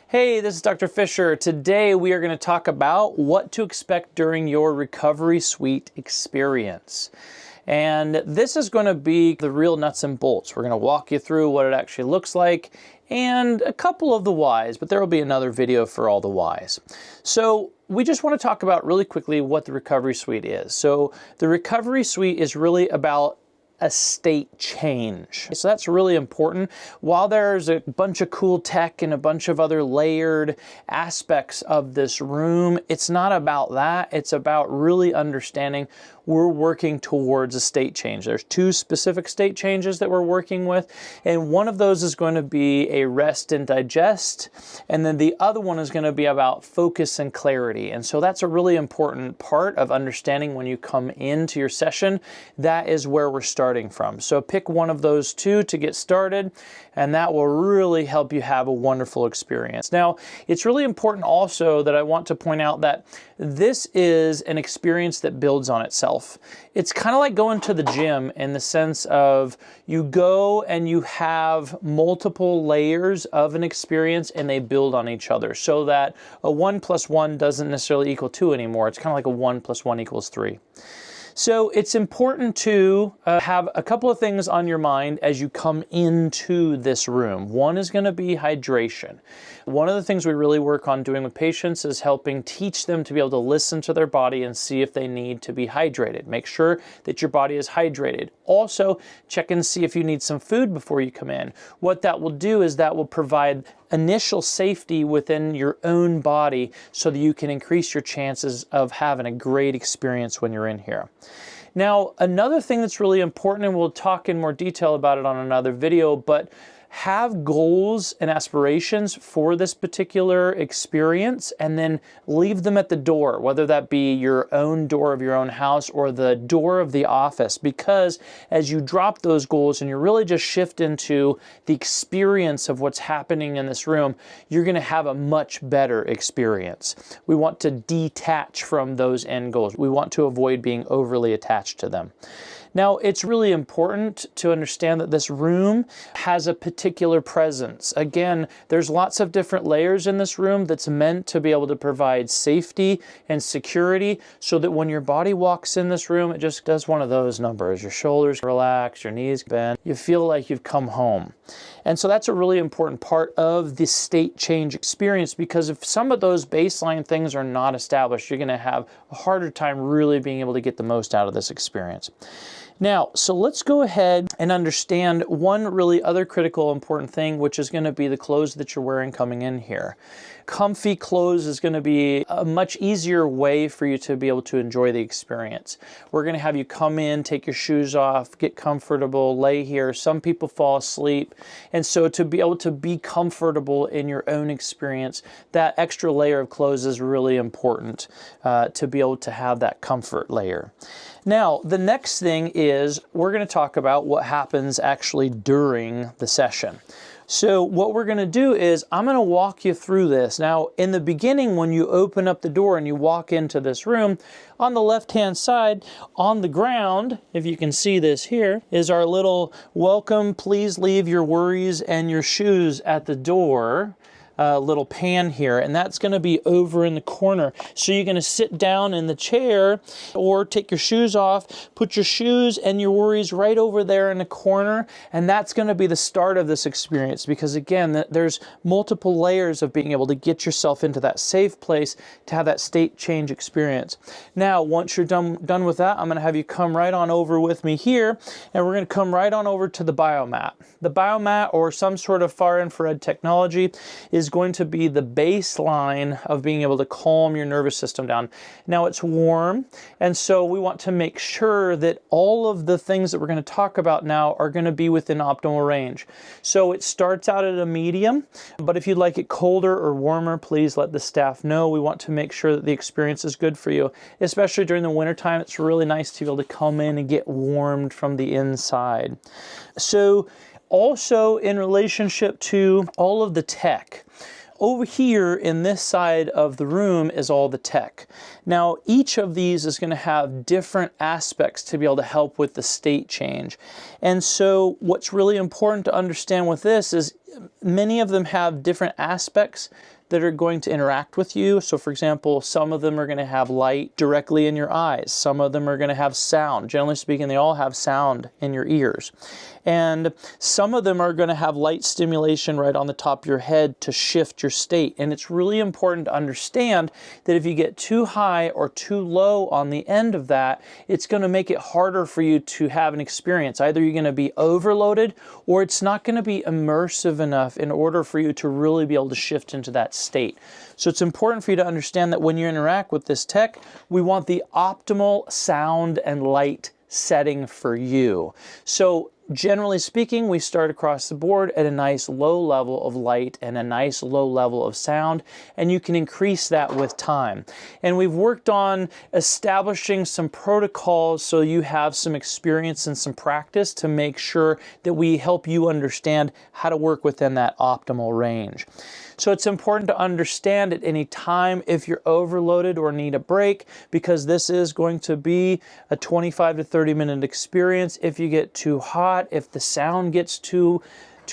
Hey, this is Dr. Fisher. Today we are going to talk about what to expect during your recovery suite experience. And this is going to be the real nuts and bolts. We're going to walk you through what it actually looks like and a couple of the whys, but there will be another video for all the whys. So we just want to talk about really quickly what the recovery suite is. So the recovery suite is really about a state change. So that's really important. While there's a bunch of cool tech and a bunch of other layered aspects of this room, it's not about that. It's about really understanding we're working towards a state change. There's two specific state changes that we're working with, and one of those is going to be a rest and digest, and then the other one is going to be about focus and clarity. And so that's a really important part of understanding when you come into your session. That is where we're starting from. So pick one of those two to get started, and that will really help you have a wonderful experience. Now, it's really important also that I want to point out that this is an experience that builds on itself. It's kind of like going to the gym in the sense of you go and you have multiple layers of an experience and they build on each other so that a 1 + 1 doesn't necessarily equal 2 anymore. It's kind of like a 1 + 1 = 3. So it's important to have a couple of things on your mind as you come into this room. One is going to be hydration. One of the things we really work on doing with patients is helping teach them to be able to listen to their body and see if they need to be hydrated. Make sure that your body is hydrated. Also, check and see if you need some food before you come in. What that will do is that will provide initial safety within your own body so that you can increase your chances of having a great experience when you're in here. Now, another thing that's really important, and we'll talk in more detail about it on another video, but have goals and aspirations for this particular experience and then leave them at the door, whether that be your own door of your own house or the door of the office, because as you drop those goals and you really just shift into the experience of what's happening in this room, you're going to have a much better experience. We want to detach from those end goals. We want to avoid being overly attached to them. Now, it's really important to understand that this room has a particular presence. Again, there's lots of different layers in this room that's meant to be able to provide safety and security so that when your body walks in this room, it just does one of those numbers. Your shoulders relax, your knees bend, you feel like you've come home. And so that's a really important part of the state change experience, because if some of those baseline things are not established, you're going to have a harder time really being able to get the most out of this experience. Now, so let's go ahead and understand one really other critical important thing, which is going to be the clothes that you're wearing coming in here. Comfy clothes is going to be a much easier way for you to be able to enjoy the experience. We're going to have you come in, take your shoes off, get comfortable, lay here. Some people fall asleep. And so to be able to be comfortable in your own experience, that extra layer of clothes is really important to be able to have that comfort layer. Now, the next thing is we're going to talk about what happens actually during the session. So what we're going to do is I'm going to walk you through this. Now, in the beginning, when you open up the door and you walk into this room, on the left-hand side, on the ground, if you can see this here, is our little welcome, please leave your worries and your shoes at the door. Little pan here, and that's going to be over in the corner. So you're going to sit down in the chair or take your shoes off, put your shoes and your worries right over there in the corner, and that's going to be the start of this experience, because again, there's multiple layers of being able to get yourself into that safe place to have that state change experience. Now, once you're done with that, I'm going to have you come right on over with me here, and we're going to come right on over to the biomat. The biomat, or some sort of far infrared technology, is going to be the baseline of being able to calm your nervous system down. Now, it's warm, and so we want to make sure that all of the things that we're going to talk about now are going to be within optimal range. So it starts out at a medium, but if you'd like it colder or warmer, please let the staff know. We want to make sure that the experience is good for you, especially during the wintertime. It's really nice to be able to come in and get warmed from the inside. So also in relationship to all of the tech, over here in this side of the room is all the tech. Now, each of these is going to have different aspects to be able to help with the state change. And so what's really important to understand with this is many of them have different aspects that are going to interact with you. So for example, some of them are going to have light directly in your eyes. Some of them are going to have sound. Generally speaking, they all have sound in your ears. And some of them are going to have light stimulation right on the top of your head to shift your state. And it's really important to understand that if you get too high or too low on the end of that, it's going to make it harder for you to have an experience. Either you're going to be overloaded or it's not going to be immersive enough in order for you to really be able to shift into that state. So it's important for you to understand that when you interact with this tech, we want the optimal sound and light setting for you. So generally speaking, we start across the board at a nice low level of light and a nice low level of sound, and you can increase that with time. And we've worked on establishing some protocols so you have some experience and some practice to make sure that we help you understand how to work within that optimal range. So it's important to understand at any time if you're overloaded or need a break, because this is going to be a 25 to 30 minute experience. If you get too hot, if the sound gets too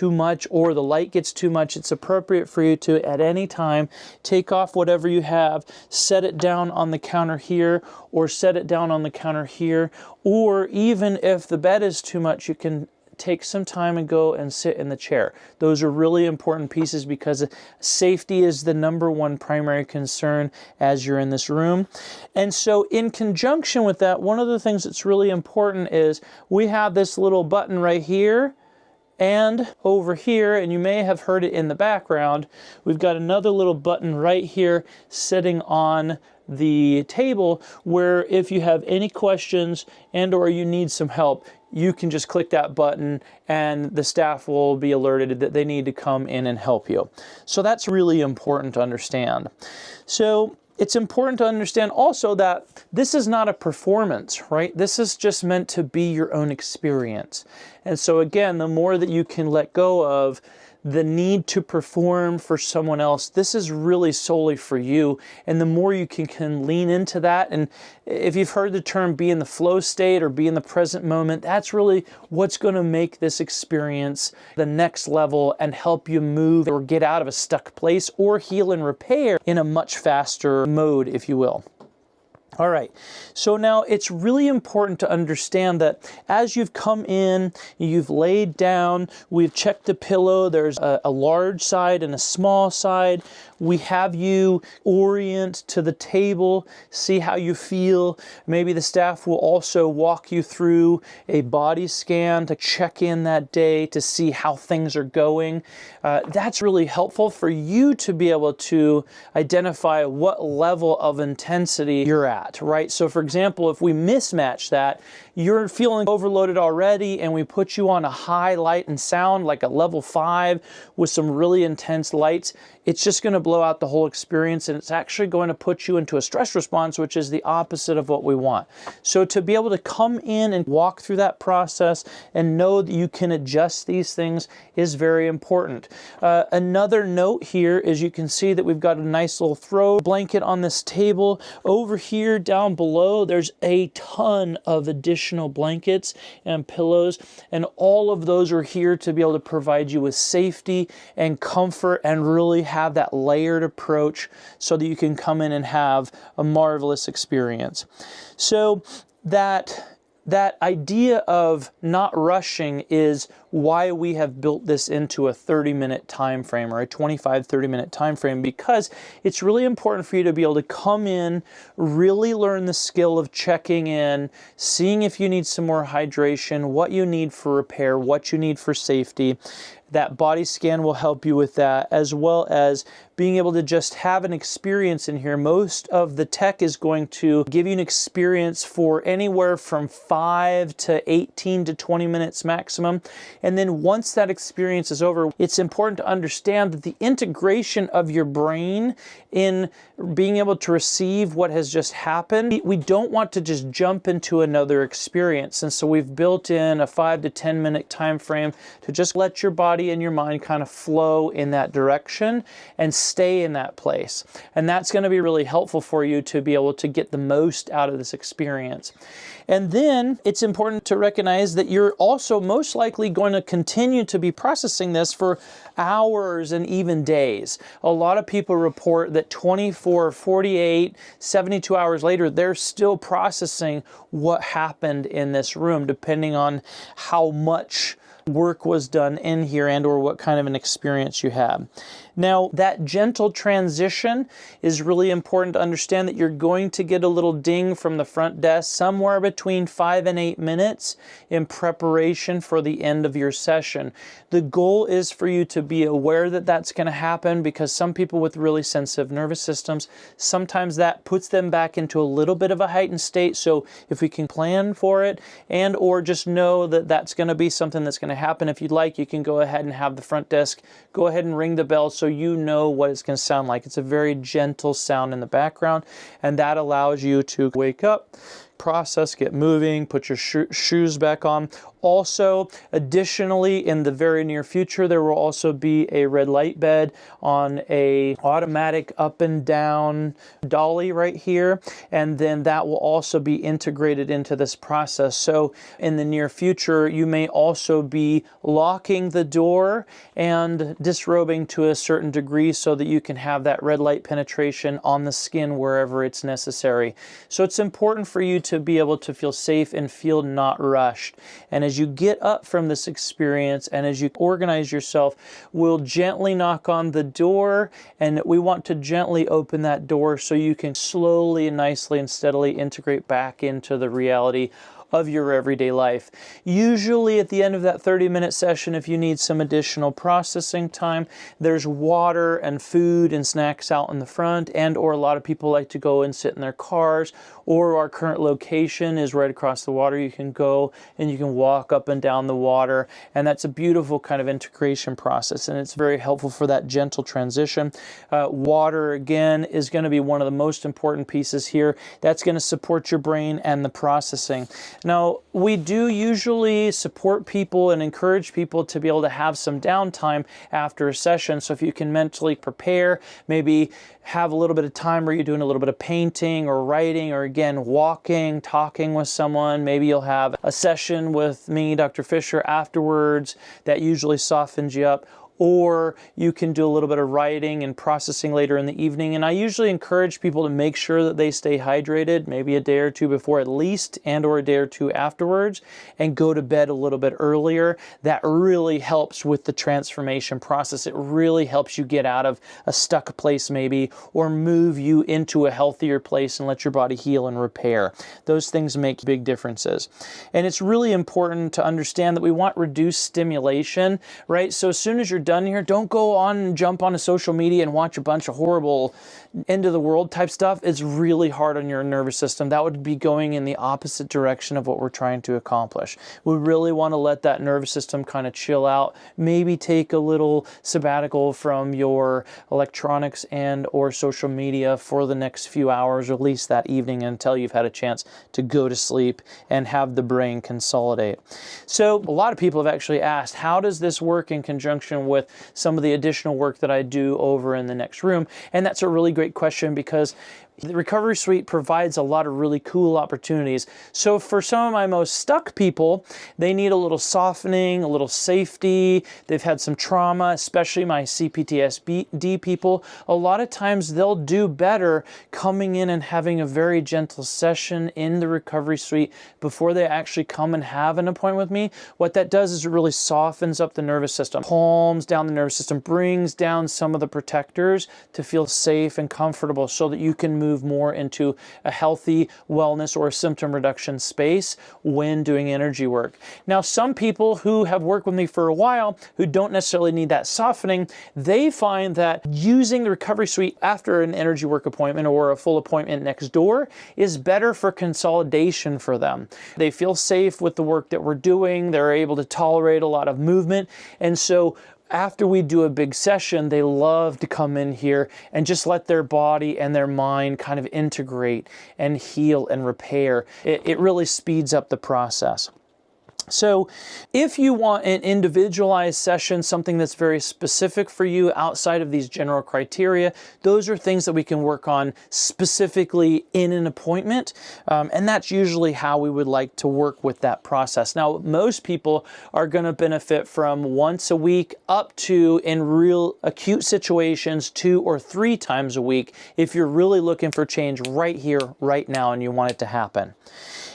much or the light gets too much, it's appropriate for you to at any time take off whatever you have, set it down on the counter here or set it down on the counter here, or even if the bed is too much, you can take some time and go and sit in the chair. Those are really important pieces because safety is the #1 primary concern as you're in this room. And so in conjunction with that, one of the things that's really important is we have this little button right here and over here, and you may have heard it in the background. We've got another little button right here sitting on the table where if you have any questions and or you need some help, you can just click that button and the staff will be alerted that they need to come in and help you. So that's really important to understand. So it's important to understand also that this is not a performance, right? This is just meant to be your own experience. And so again, the more that you can let go of the need to perform for someone else, this is really solely for you. And the more you can lean into that, and if you've heard the term be in the flow state or be in the present moment, that's really what's going to make this experience the next level and help you move or get out of a stuck place or heal and repair in a much faster mode, if you will. All right, so now it's really important to understand that as you've come in, you've laid down, we've checked the pillow, there's a large side and a small side. We have you orient to the table, see how you feel. Maybe the staff will also walk you through a body scan to check in that day to see how things are going. That's really helpful for you to be able to identify what level of intensity you're at, right? So for example, if we mismatch that, you're feeling overloaded already and we put you on a high light and sound, like a level 5 with some really intense lights, it's just going to blow out the whole experience, and it's actually going to put you into a stress response, which is the opposite of what we want. So to be able to come in and walk through that process and know that you can adjust these things is very important. Another note here is you can see that we've got a nice little throw blanket on this table. Over here down below, there's a ton of additional blankets and pillows, and all of those are here to be able to provide you with safety and comfort and really have that layered approach so that you can come in and have a marvelous experience. So that idea of not rushing is why we have built this into a 30-minute time frame or a 25-30-minute time frame, because it's really important for you to be able to come in, really learn the skill of checking in, seeing if you need some more hydration, what you need for repair, what you need for safety. That body scan will help you with that, as well as being able to just have an experience in here. Most of the tech is going to give you an experience for anywhere from 5 to 18 to 20 minutes maximum. And then once that experience is over, it's important to understand that the integration of your brain in being able to receive what has just happened, we don't want to just jump into another experience. And so we've built in a 5 to 10 minute time frame to just let your body body and your mind kind of flow in that direction and stay in that place. And that's going to be really helpful for you to be able to get the most out of this experience. And then it's important to recognize that you're also most likely going to continue to be processing this for hours and even days. A lot of people report that 24, 48, 72 hours later, they're still processing what happened in this room, depending on how much work was done in here and or what kind of an experience you had. Now, that gentle transition is really important to understand that you're going to get a little ding from the front desk somewhere between 5 and 8 minutes in preparation for the end of your session. The goal is for you to be aware that that's going to happen, because some people with really sensitive nervous systems, sometimes that puts them back into a little bit of a heightened state. So if we can plan for it and or just know that that's going to be something that's going to happen, if you'd like, you can go ahead and have the front desk go ahead and ring the bell so you know what it's going to sound like. It's a very gentle sound in the background, and that allows you to wake up, process, get moving, put your shoes back on. Also, additionally, in the very near future, there will also be a red light bed on a automatic up and down dolly right here, and then that will also be integrated into this process. So in the near future, you may also be locking the door and disrobing to a certain degree so that you can have that red light penetration on the skin wherever it's necessary. So it's important for you to be able to feel safe and feel not rushed. And as you get up from this experience and as you organize yourself, we'll gently knock on the door, and we want to gently open that door so you can slowly and nicely and steadily integrate back into the reality of your everyday life. Usually at the end of that 30-minute session, if you need some additional processing time, there's water and food and snacks out in the front, and or a lot of people like to go and sit in their cars, or our current location is right across the water. You can go and you can walk up and down the water, and that's a beautiful kind of integration process, and it's very helpful for that gentle transition. Water, again, is going to be one of the most important pieces here. That's going to support your brain and the processing. Now, we do usually support people and encourage people to be able to have some downtime after a session. So if you can mentally prepare, maybe have a little bit of time where you're doing a little bit of painting or writing, or again, walking, talking with someone. Maybe you'll have a session with me, Dr. Fisher, afterwards that usually softens you up. Or you can do a little bit of writing and processing later in the evening. And I usually encourage people to make sure that they stay hydrated, maybe a day or two before at least, and or a day or two afterwards, and go to bed a little bit earlier. That really helps with the transformation process. It really helps you get out of a stuck place maybe, or move you into a healthier place and let your body heal and repair. Those things make big differences. And it's really important to understand that we want reduced stimulation, right? So as soon as you're done here, don't go on and jump onto social media and watch a bunch of horrible end of the world type stuff. It's really hard on your nervous system. That would be going in the opposite direction of what we're trying to accomplish. We really want to let that nervous system kind of chill out, maybe take a little sabbatical from your electronics and or social media for the next few hours, or at least that evening, until you've had a chance to go to sleep and have the brain consolidate. So a lot of people have actually asked, how does this work in conjunction with some of the additional work that I do over in the next room? And that's a really great question, because the Recovery Suite provides a lot of really cool opportunities. So for some of my most stuck people, they need a little softening, a little safety. They've had some trauma, especially my CPTSD people. A lot of times they'll do better coming in and having a very gentle session in the Recovery Suite before they actually come and have an appointment with me. What that does is it really softens up the nervous system, calms down the nervous system, brings down some of the protectors to feel safe and comfortable, so that you can move more into a healthy wellness or symptom reduction space when doing energy work. Now, some people who have worked with me for a while, who don't necessarily need that softening, they find that using the Recovery Suite after an energy work appointment or a full appointment next door is better for consolidation for them. They feel safe with the work that we're doing. They're able to tolerate a lot of movement. And so after we do a big session, they love to come in here and just let their body and their mind kind of integrate and heal and repair. It really speeds up the process. So if you want an individualized session, something that's very specific for you outside of these general criteria, those are things that we can work on specifically in an appointment. And that's usually how we would like to work with that process. Now, most people are going to benefit from once a week up to, in real acute situations, 2 or 3 times a week if you're really looking for change right here, right now, and you want it to happen.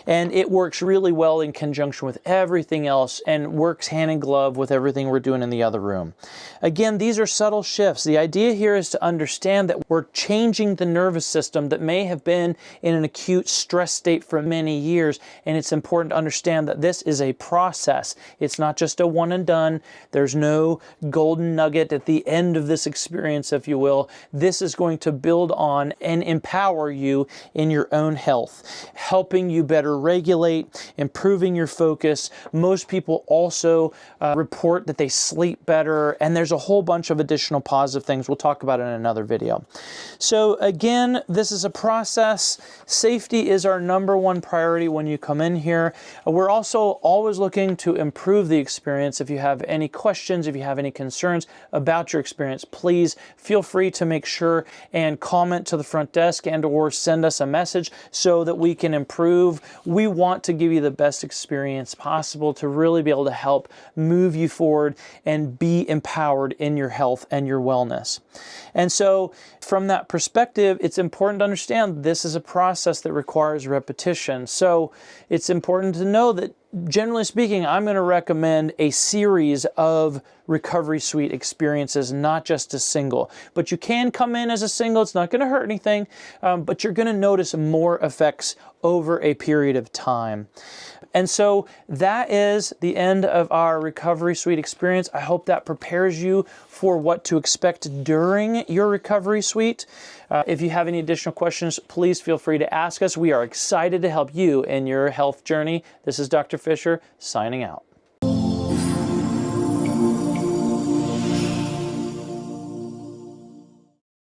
And it works really well in conjunction with everything else and works hand in glove with everything we're doing in the other room. Again, these are subtle shifts. The idea here is to understand that we're changing the nervous system that may have been in an acute stress state for many years. And it's important to understand that this is a process. It's not just a one and done. There's no golden nugget at the end of this experience, if you will. This is going to build on and empower you in your own health, helping you better regulate, improving your focus. Most people also report that they sleep better, and there's a whole bunch of additional positive things we'll talk about in another video. So again, this is a process. Safety is our #1 priority when you come in here. We're also always looking to improve the experience. If you have any questions, if you have any concerns about your experience, please feel free to make sure and comment to the front desk and or send us a message so that we can improve. We want to give you the best experience possible to really be able to help move you forward and be empowered in your health and your wellness. And so from that perspective, it's important to understand this is a process that requires repetition. So it's important to know that generally speaking, I'm going to recommend a series of recovery suite experiences, not just a single. But you can come in as a single. It's not going to hurt anything, but you're going to notice more effects over a period of time. And so that is the end of our recovery suite experience. I hope that prepares you for what to expect during your recovery suite. If you have any additional questions, please feel free to ask us. We are excited to help you in your health journey. This is Dr. Fisher signing out.